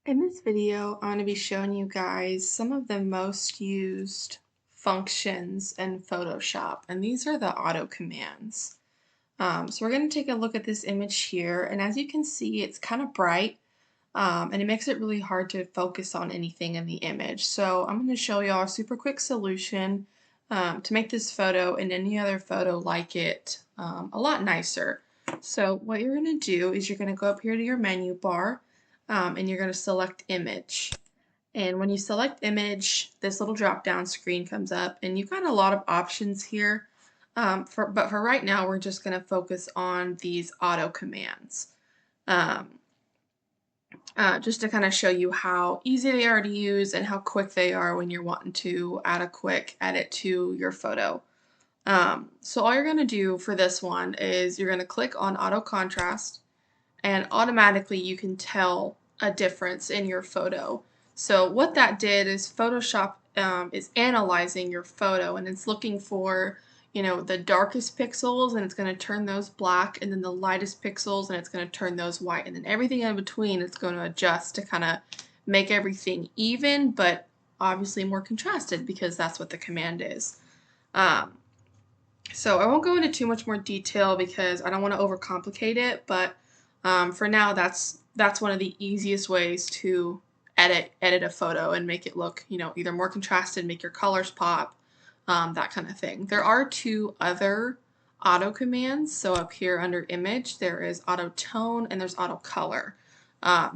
In this video, I'm going to be showing you guys some of the most used functions in Photoshop, and these are the auto commands. So we're going to take a look at this image here, and as you can see, it's kind of bright, and it makes it really hard to focus on anything in the image. So I'm going to show y'all a super quick solution to make this photo and any other photo like it a lot nicer. So what you're going to do is you're going to go up here to your menu bar, and you're going to select image. And when you select image, this little drop down screen comes up, and you've got a lot of options here. But for right now, we're just going to focus on these auto commands. Just to kind of show you how easy they are to use and how quick they are when you're wanting to add a quick edit to your photo. So all you're going to do for this one is you're going to click on auto contrast, and automatically you can tell a difference in your photo. So what that did is Photoshop is analyzing your photo, and it's looking for the darkest pixels, and it's going to turn those black, and then the lightest pixels, and it's going to turn those white, and then everything in between it's going to adjust to kind of make everything even, but obviously more contrasted, because that's what the command is. So I won't go into too much more detail because I don't want to overcomplicate it, but for now, that's one of the easiest ways to edit a photo and make it look, either more contrasted, make your colors pop, that kind of thing. There are two other auto commands. So up here under image, there is auto tone and there's auto color.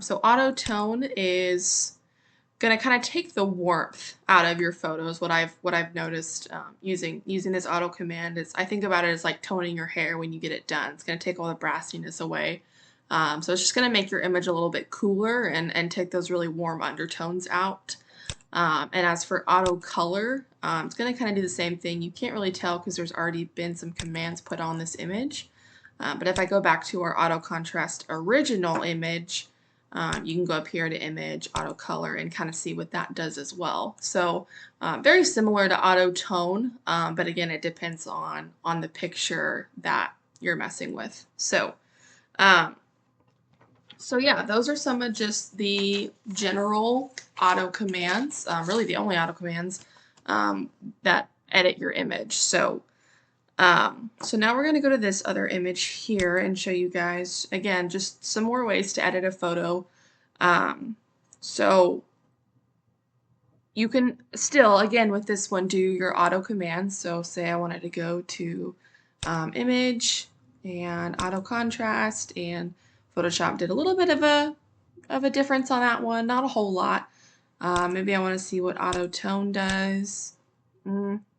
So auto tone is going to kind of take the warmth out of your photos. What I've noticed using this auto command is, I think about it as like toning your hair when you get it done. It's going to take all the brassiness away. So it's just going to make your image a little bit cooler and take those really warm undertones out. And as for auto color, it's going to kind of do the same thing. You can't really tell because there's already been some commands put on this image. But if I go back to our auto contrast original image, you can go up here to image, auto color, and kind of see what that does as well. So very similar to auto tone, but again, it depends on the picture that you're messing with. So yeah, those are some of just the general auto commands, really the only auto commands that edit your image. So now we're going to go to this other image here and show you guys, again, just some more ways to edit a photo. So you can still, again, with this one, do your auto commands. So say I wanted to go to image and auto contrast, and Photoshop did a little bit of a difference on that one, not a whole lot. Maybe I want to see what auto tone does.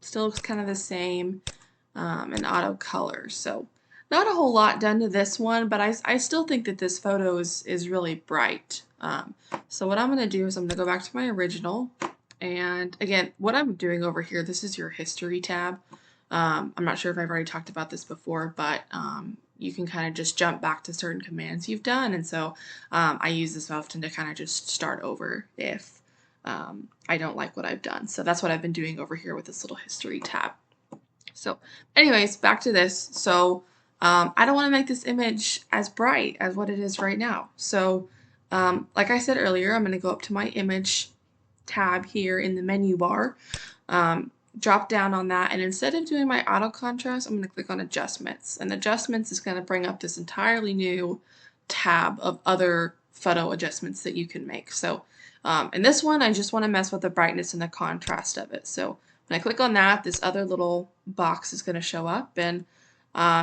Still looks kind of the same. And auto color. So not a whole lot done to this one, but I still think that this photo is really bright. So what I'm going to do is I'm going to go back to my original, and again, what I'm doing over here, this is your history tab. I'm not sure if I've already talked about this before, but you can kind of just jump back to certain commands you've done, and so I use this often to kind of just start over if I don't like what I've done. So that's what I've been doing over here with this little history tab. So anyways, back to this. So I don't want to make this image as bright as what it is right now. So like I said earlier, I'm going to go up to my image tab here in the menu bar, drop down on that, and instead of doing my auto contrast, I'm going to click on adjustments. And adjustments is going to bring up this entirely new tab of other photo adjustments that you can make. So in this one, I just want to mess with the brightness and the contrast of it. So when I click on that, this other little box is going to show up, and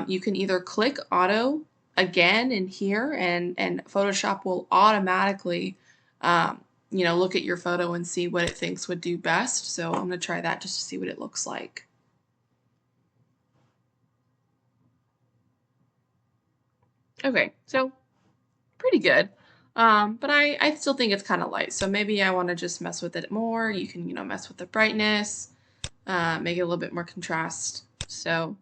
you can either click auto again in here, and Photoshop will automatically look at your photo and see what it thinks would do best. So I'm going to try that just to see what it looks like. Okay, so pretty good. But I still think it's kind of light, so maybe I want to just mess with it more. You can mess with the brightness, make it a little bit more contrast. So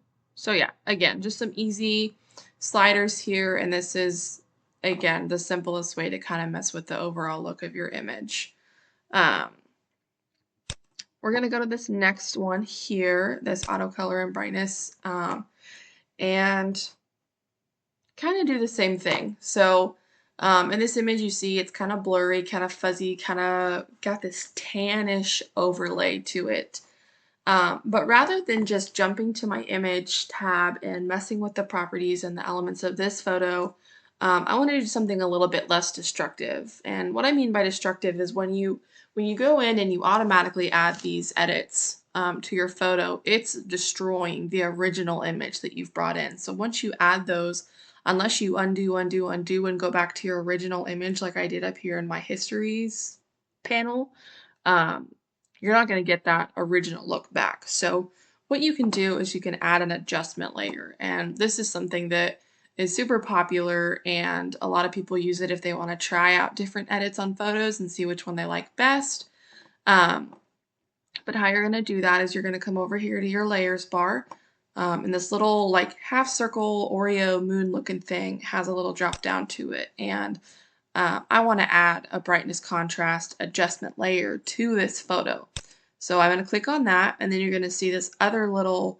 yeah, again, just some easy sliders here, and this is, again, the simplest way to kind of mess with the overall look of your image. We're going to go to this next one here, this auto color and brightness, and kind of do the same thing. So In this image you see it's kind of blurry, kind of fuzzy, kind of got this tannish overlay to it. But rather than just jumping to my image tab and messing with the properties and the elements of this photo, I want to do something a little bit less destructive. And what I mean by destructive is when you go in and you automatically add these edits to your photo, it's destroying the original image that you've brought in. So once you add those, unless you undo, undo, undo, and go back to your original image like I did up here in my histories panel, um, you're not going to get that original look back. So what you can do is you can add an adjustment layer. And this is something that is super popular, and a lot of people use it if they want to try out different edits on photos and see which one they like best. But how you're going to do that is you're going to come over here to your layers bar. And this little like half circle Oreo moon looking thing has a little drop down to it. And I want to add a brightness contrast adjustment layer to this photo. So I'm going to click on that, and then you're going to see this other little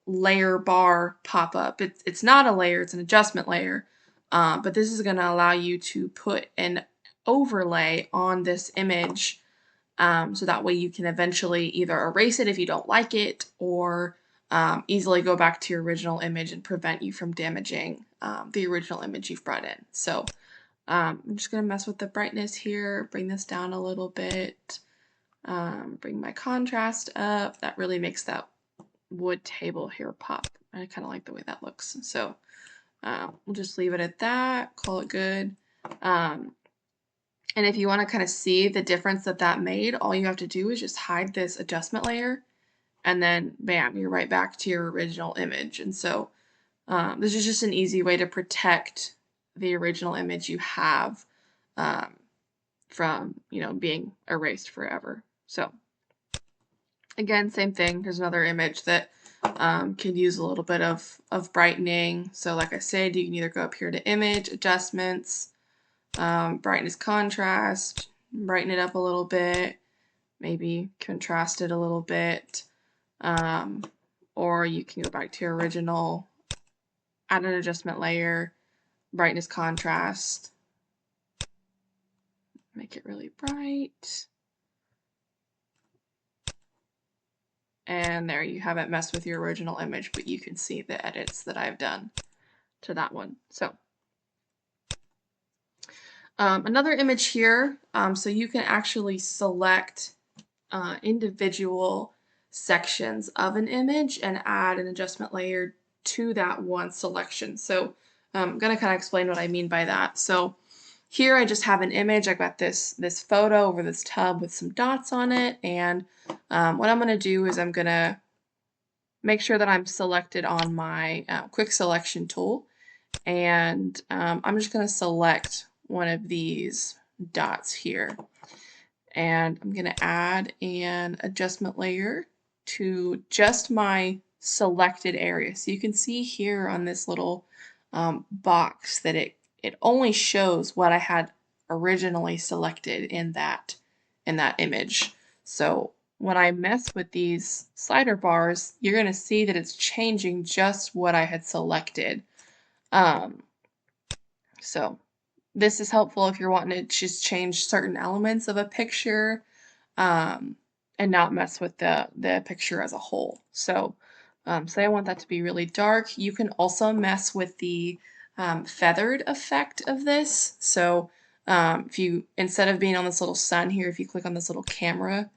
layer bar pop up. It's not a layer, it's an adjustment layer, but this is going to allow you to put an overlay on this image, so that way you can eventually either erase it if you don't like it, or easily go back to your original image and prevent you from damaging the original image you've brought in. So I'm just going to mess with the brightness here, bring this down a little bit, bring my contrast up. That really makes that wood table here pop. I kind of like the way that looks. So we'll just leave it at that, call it good. And if you want to kind of see the difference that that made, all you have to do is just hide this adjustment layer, and then bam, you're right back to your original image. And so this is just an easy way to protect the original image you have from, being erased forever. So again, same thing. Here's another image that could use a little bit of brightening. So like I said, you can either go up here to image, adjustments, brightness contrast, brighten it up a little bit, maybe contrast it a little bit, or you can go back to your original, add an adjustment layer, brightness contrast, make it really bright. And there, you haven't messed with your original image, but you can see the edits that I've done to that one. So another image here, so you can actually select individual sections of an image and add an adjustment layer to that one selection. So I'm going to kind of explain what I mean by that. So here I just have an image. I've got this photo over this tub with some dots on it, and what I'm going to do is I'm going to make sure that I'm selected on my quick selection tool, and I'm just going to select one of these dots here, and I'm going to add an adjustment layer to just my selected area. So you can see here on this little box that it only shows what I had originally selected in that image. So when I mess with these slider bars, you're going to see that it's changing just what I had selected. So this is helpful if you're wanting to just change certain elements of a picture, and not mess with the picture as a whole. So say I want that to be really dark. You can also mess with the feathered effect of this. So if you, instead of being on this little sun here, if you click on this little camera,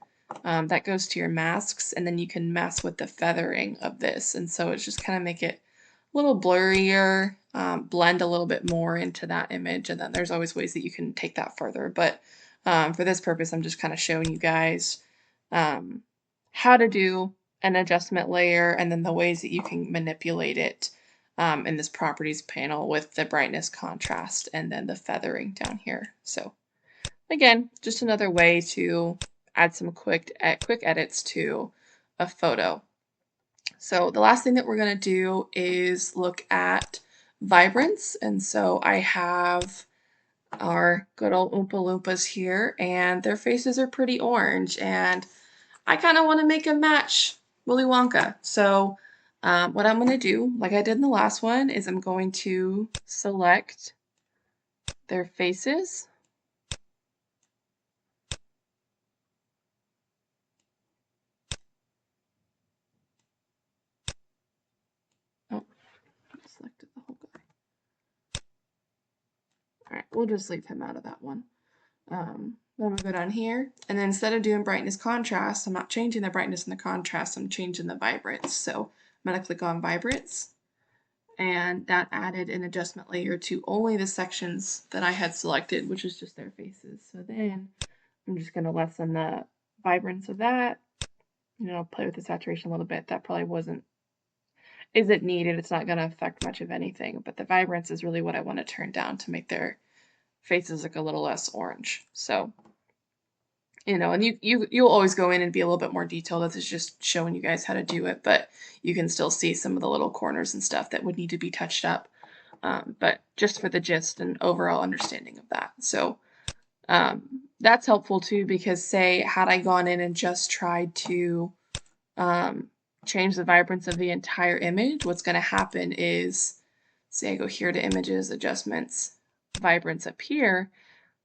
that goes to your masks, and then you can mess with the feathering of this. And so it's just kind of make it a little blurrier, blend a little bit more into that image. And then there's always ways that you can take that further. But for this purpose, I'm just kind of showing you guys how to do an adjustment layer, and then the ways that you can manipulate it in this properties panel with the brightness contrast and then the feathering down here. So again, just another way to add some quick edits to a photo. So the last thing that we're going to do is look at Vibrance. And so I have our good old Oompa Loompas here, and their faces are pretty orange, and I kind of want to make them match Willy Wonka. So what I'm going to do, like I did in the last one, is I'm going to select their faces. Oh, I selected the whole guy. All right, we'll just leave him out of that one. Then I'm gonna go down here, and then instead of doing brightness contrast, I'm not changing the brightness and the contrast, I'm changing the vibrance. So I'm gonna click on vibrance, and that added an adjustment layer to only the sections that I had selected, which is just their faces. So then I'm just gonna lessen the vibrance of that. Play with the saturation a little bit. That probably isn't needed. It's not gonna affect much of anything, but the vibrance is really what I want to turn down to make their faces look a little less orange. So, and you'll always go in and be a little bit more detailed. This is just showing you guys how to do it, but you can still see some of the little corners and stuff that would need to be touched up. But just for the gist and overall understanding of that. So that's helpful too, because say, had I gone in and just tried to change the vibrance of the entire image, what's going to happen is, say I go here to images, adjustments, vibrance up here,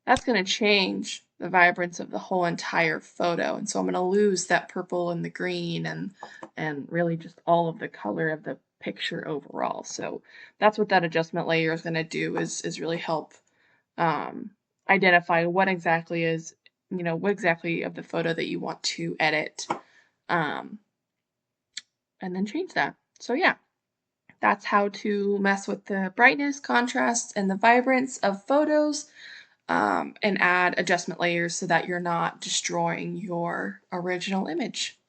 that's going to change the vibrance of the whole entire photo. And so I'm going to lose that purple and the green and really just all of the color of the picture overall. So that's what that adjustment layer is going to do, is really help identify what exactly of the photo that you want to edit, and then change that. So yeah, that's how to mess with the brightness, contrast, and the vibrance of photos, and add adjustment layers so that you're not destroying your original image.